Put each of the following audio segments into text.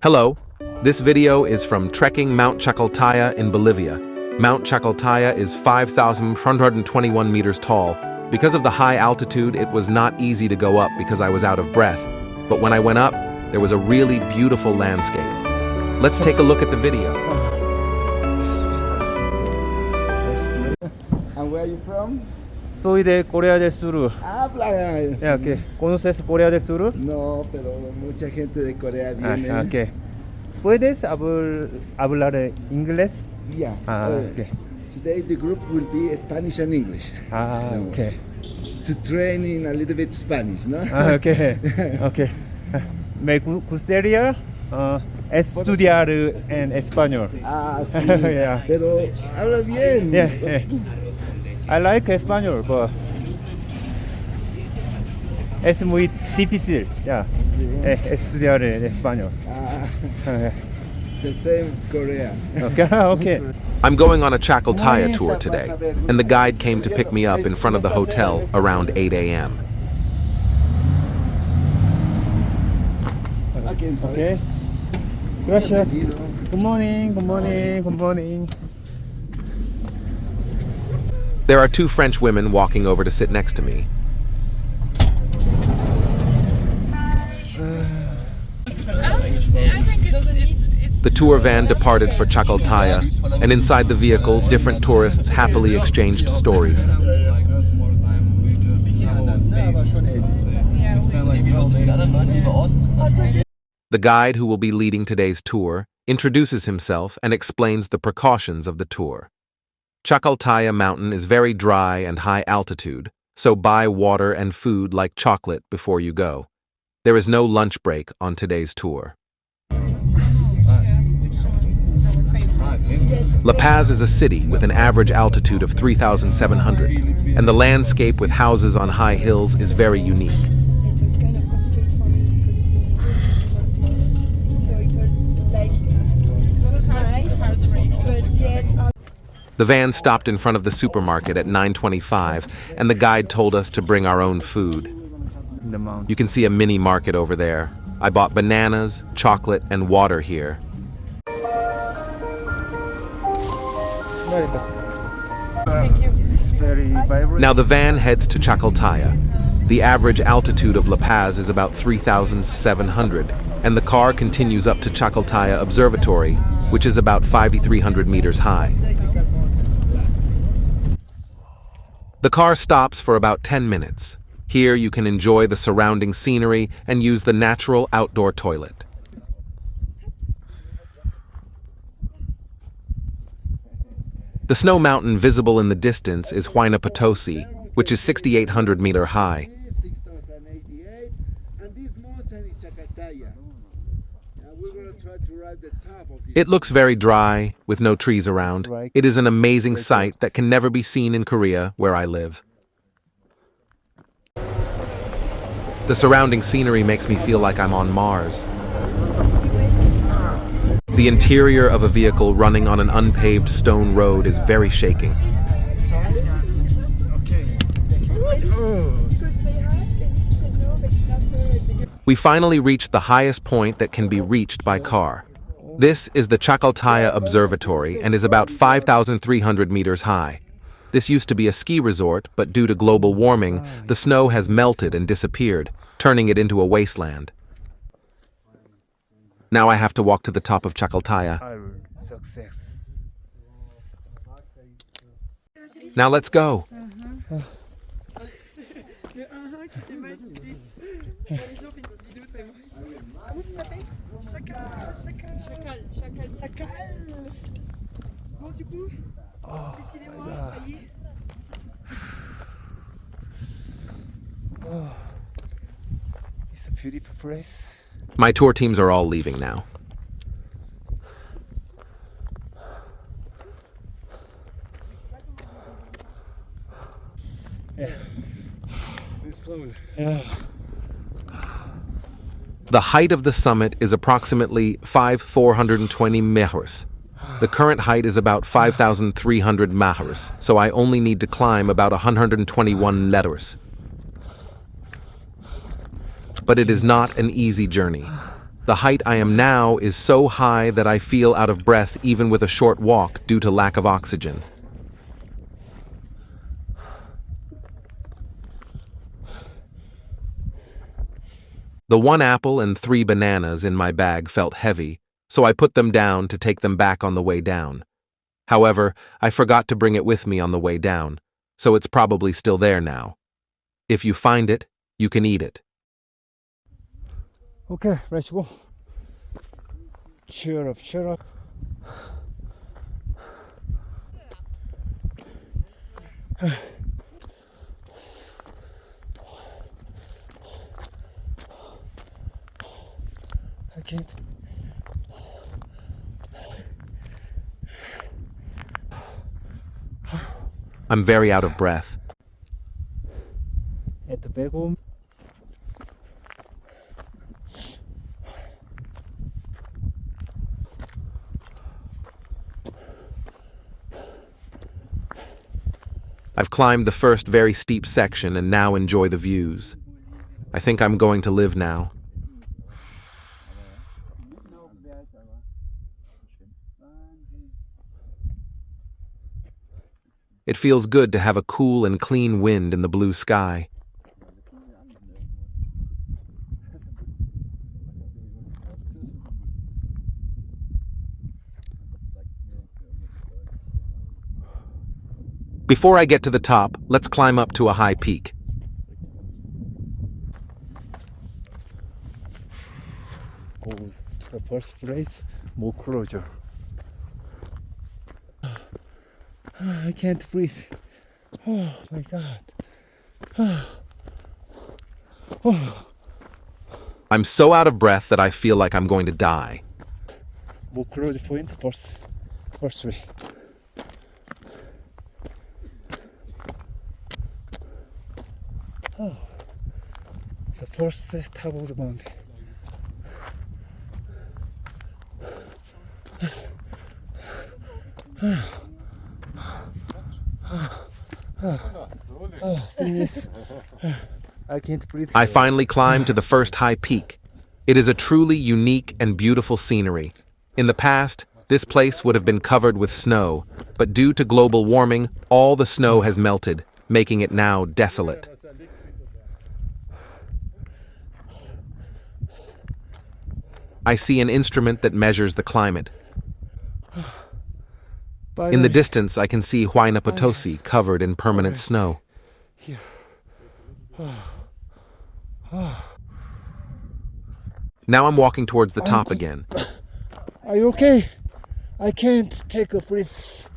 Hello, this video is from trekking Mount Chacaltaya in Bolivia. Mount Chacaltaya is 5,121 meters tall. Because of the high altitude, it was not easy to go up because I was out of breath. But when I went up, there was a really beautiful landscape. Let's take a look at the video. And where are you from? Soy de Corea del Sur. Habla. Yeah, okay. ¿Conoces Corea del Sur? No, pero mucha gente de Corea viene. Okay. ¿Puedes hablar inglés? Yeah. Okay. Today the group will be Spanish and English. Okay. To train in a little bit Spanish, no? Okay. Okay. Me gustaría estudiar en español. Sí. Yeah. Pero habla bien. Yeah. I like español, but es muy difícil, yeah. Estudiar en español. The same Korea. Okay. I'm going on a Chacaltaya tour today, and the guide came to pick me up in front of the hotel around 8 a.m. Okay. Gracias. Good morning. Good morning. Good morning. There are two French women walking over to sit next to me. The tour van departed for Chacaltaya, and inside the vehicle, different tourists happily exchanged stories. The guide, who will be leading today's tour, introduces himself and explains the precautions of the tour. Chacaltaya mountain is very dry and high altitude, so buy water and food like chocolate before you go. There is no lunch break on today's tour. Lapaz is a city with an average altitude of 3,700, and the landscape with houses on high hills is very unique. The van stopped in front of the supermarket at 9:25, and the guide told us to bring our own food. You can see a mini market over there. I bought bananas, chocolate, and water here. Thank you. It's very vibrant. Now the van heads to Chacaltaya. The average altitude of Lapaz is about 3,700, and the car continues up to Chacaltaya Observatory, which is about 5,300 meters high. The car stops for about 10 minutes. Here you can enjoy the surrounding scenery and use the natural outdoor toilet. The snow mountain visible in the distance is Huayna Potosi, which is 6,800 meters high. 6,088, and this mountain is Chacaltaya. We're going to try to ride the top of this. It looks very dry, with no trees around. It is an amazing sight that can never be seen in Korea, where I live. The surrounding scenery makes me feel like I'm on Mars. The interior of a vehicle running on an unpaved stone road is very shaking. We finally reached the highest point that can be reached by car. This is the Chacaltaya Observatory and is about 5,300 meters high. This used to be a ski resort, but due to global warming, the snow has melted and disappeared, turning it into a wasteland. Now I have to walk to the top of Chacaltaya. Success. Now let's go. It's a beautiful place. My tour teams are all leaving now. The height of the summit is approximately 5,420 meters. The current height is about 5,300 meters, so I only need to climb about 121 meters. But it is not an easy journey. The height I am now is so high that I feel out of breath even with a short walk due to lack of oxygen. The 1 apple and 3 bananas in my bag felt heavy, so I put them down to take them back on the way down. However, I forgot to bring it with me on the way down, so it's probably still there now. If you find it, you can eat it. Okay, let's go. Cheer up, cheer up. I can't. I'm very out of breath. At the back home. I've climbed the first very steep section and now enjoy the views. I think I'm going to live now. It feels good to have a cool and clean wind in the blue sky. Before I get to the top, let's climb up to a high peak. Go to the first place, more closer. I can't breathe. Oh my God. I'm so out of breath that I feel like I'm going to die. More closer point, first way. Oh, the first top of the mountain. I can't breathe. I finally climbed to the first high peak. It is a truly unique and beautiful scenery. In the past, this place would have been covered with snow, but due to global warming, all the snow has melted, making it now desolate. I see an instrument that measures the climate. In the distance, I can see Huayna Potosi covered in permanent snow. Here. Now I'm walking towards the top again. Are you okay? I can't take a breath.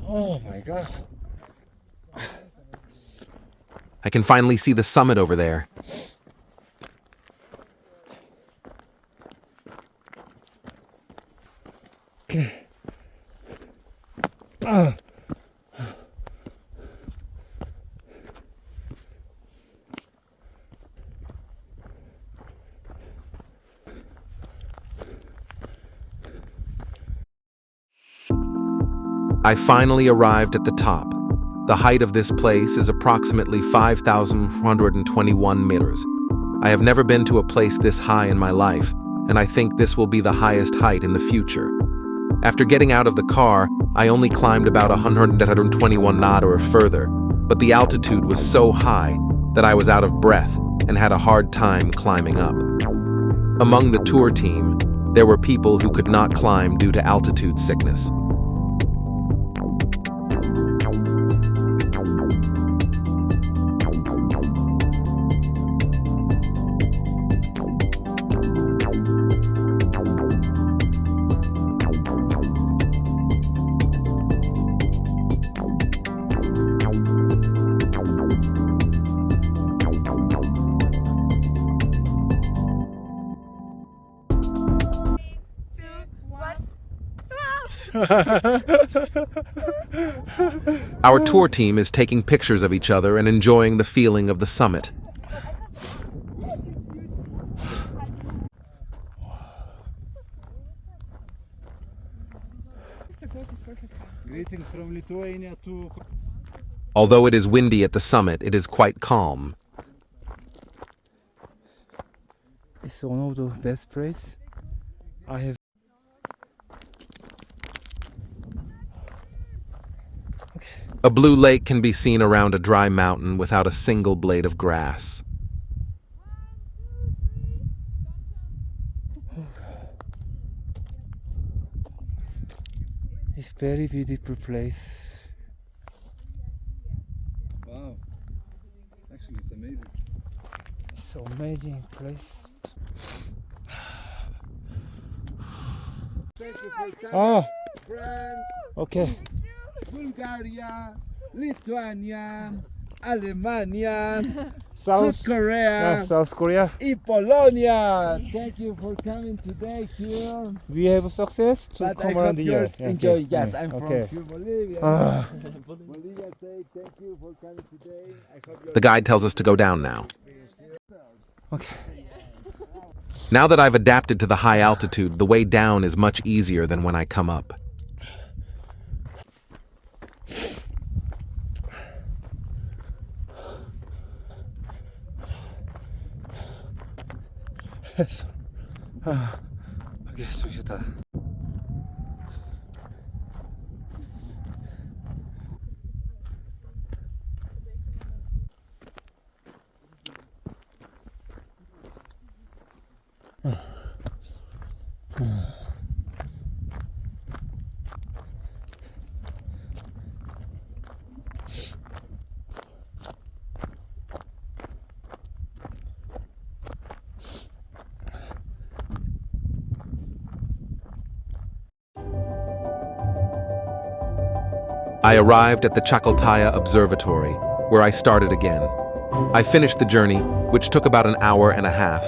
Oh my God. I can finally see the summit over there. Okay. I finally arrived at the top. The height of this place is approximately 5,421 meters. I have never been to a place this high in my life, and I think this will be the highest height in the future. After getting out of the car, I only climbed about 121 knot or further, but the altitude was so high that I was out of breath and had a hard time climbing up. Among the tour team, there were people who could not climb due to altitude sickness. Our tour team is taking pictures of each other and enjoying the feeling of the summit. Greetings from Lithuania to... Although it is windy at the summit, it is quite calm. It's one of the best places I have. A blue lake can be seen around a dry mountain without a single blade of grass. It's very beautiful place. Wow. Actually, it's amazing. It's amazing place. Thank you for coming. Oh, France, okay. Bulgaria, Lithuania, Alemania, South South Korea, South Korea. and Polonia. Thank you for coming today here. We have success to But I come around hope the you're year. Yeah, enjoying. okay. Yes, Yeah, I'm okay. from here, Bolivia. Ah. Bolivia say thank you for coming today. I hope you're The guide tells us to go down now. Okay. Now that I've adapted to the high altitude, the way down is much easier than when I come up. Okay, 좀 쉬었다. I arrived at the Chacaltaya Observatory, where I started again. I finished the journey, which took about an hour and a half.